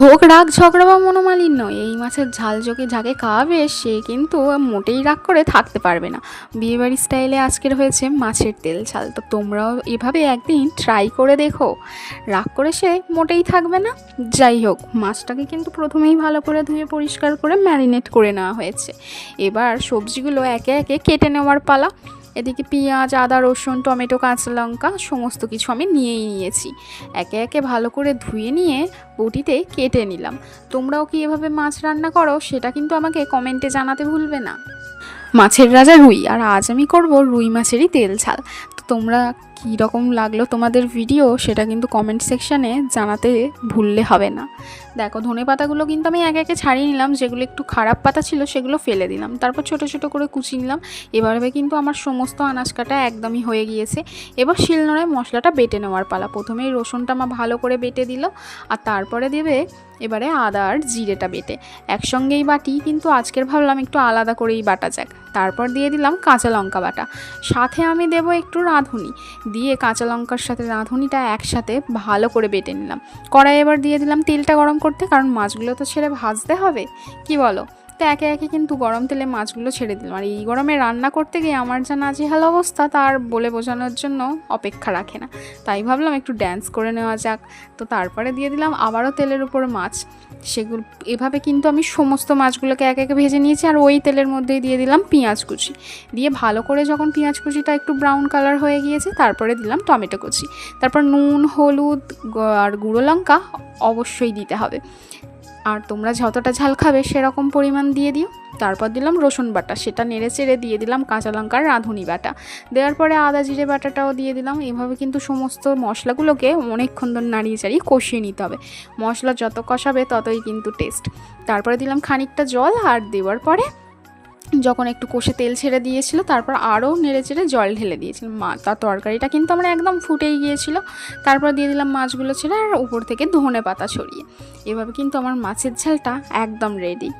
হোক রাগ ঝগড়া বা মনোমালিন্য, এই মাছের ঝাল যাকে খাওয়াবে সে কিন্তু মোটেই রাগ করে থাকতে পারবে না। বিয়েবাড়ি স্টাইলে আজকের হয়েছে মাছের তেল ঝাল। তো তোমরাও এভাবে একদিন ট্রাই করে দেখো, রাগ করে সে মোটেই থাকবে না। যাই হোক, মাছটাকে কিন্তু প্রথমেই ভালো করে ধুয়ে পরিষ্কার করে ম্যারিনেট করে নেওয়া হয়েছে। এবার সবজিগুলো একে একে কেটে নেওয়ার পালা। এদিকে পেঁয়াজ, আদা, রসুন, টমেটো, কাঁচা লঙ্কা সমস্ত কিছু আমি নিয়েই নিয়েছি। একে একে ভালো করে ধুয়ে নিয়ে বটিতে কেটে নিলাম। তোমরাও কি এভাবে মাছ রান্না করো সেটা কিন্তু আমাকে কমেন্টে জানাতে ভুলবে না। মাছের রাজা রুই, আর আজ আমি করব রুই মাছেরই তেল ঝাল। তো তোমরা কী রকম লাগলো তোমাদের ভিডিও সেটা কিন্তু কমেন্ট সেকশানে জানাতে ভুললে হবে না। দেখো, ধনে পাতাগুলো কিন্তু আমি একে একে ছাড়িয়ে নিলাম, যেগুলো একটু খারাপ পাতা ছিল সেগুলো ফেলে দিলাম, তারপর ছোট ছোট করে কুচিয়ে নিলাম। এভাবে কিন্তু আমার সমস্ত আনাজ কাটা একদমই হয়ে গিয়েছে। এবার শিলনোড়ায় মশলাটা বেটে নেওয়ার পালা। প্রথমেই রসুনটা আমার ভালো করে বেটে দিল, আর তারপরে দেবে এবারে আদা আর জিরেটা বেটে একসঙ্গেই বাটি, কিন্তু আজকের ভাবলাম একটু আলাদা করেই বাটা যাক। তারপর দিয়ে দিলাম কাঁচা লঙ্কা বাটা, সাথে আমি দেবো একটু রাঁধুনি, দিয়ে কাঁচা লঙ্কার সাথে রাঁধুনিটা একসাথে ভালো করে বেটে নিলাম। কড়াই এবার দিয়ে দিলাম তেলটা গরম করতে, কারণ মাছগুলো তো ছেড়ে ভাজতে হবে, কি বলো? তো একে একে কিন্তু গরম তেলে মাছগুলো ছেড়ে দিলাম। আর এই গরমে রান্না করতে গিয়ে আমার যা নাজেহাল অবস্থা তার বলে বোঝানোর জন্য অপেক্ষা রাখে না। তাই ভাবলাম একটু ড্যান্স করে নেওয়া যাক। তো তারপরে দিয়ে দিলাম আবারও তেলের উপর মাছ। সেগুলো এভাবে কিন্তু আমি সমস্ত মাছগুলোকে একে একে ভেজে নিয়েছি। আর ওই তেলের মধ্যেই দিয়ে দিলাম পেঁয়াজ কুচি, দিয়ে ভালো করে যখন পেঁয়াজ কুচিটা একটু ব্রাউন কালার হয়ে গিয়েছে তারপরে দিলাম টমেটো কুচি। তারপর নুন, হলুদ আর গুঁড়ো লঙ্কা অবশ্যই দিতে হবে, আর তোমরা যতটা ঝাল খাবে সেরকম পরিমাণ দিয়ে দিও। তারপর দিলাম রসুন বাটা, সেটা নেড়ে চেড়ে দিয়ে দিলাম কাঁচা লঙ্কার রাঁধুনি বাটা। দেওয়ার পরে আদা জিরে বাটাটাও দিয়ে দিলাম। এভাবে কিন্তু সমস্ত মশলাগুলোকে অনেকক্ষণ ধরে নাড়িয়ে চাড়িয়ে কষিয়ে নিতে হবে। মশলা যত কষাবে ততই কিন্তু টেস্ট। তারপরে দিলাম খানিকটা জল, আর দেওয়ার পরে যখন একটু কষে তেল ছেড়ে দিয়েছিল তারপর আরও নেড়ে চেড়ে জল ঢেলে দিয়েছিলাম। তার তরকারিটা কিন্তু আমার একদম ফুটেই গিয়েছিল। তারপর দিয়ে দিলাম মাছগুলো ছেড়ে, আর উপর থেকে ধনে পাতা ছড়িয়ে। এভাবে কিন্তু আমার মাছের ঝালটা একদম রেডি।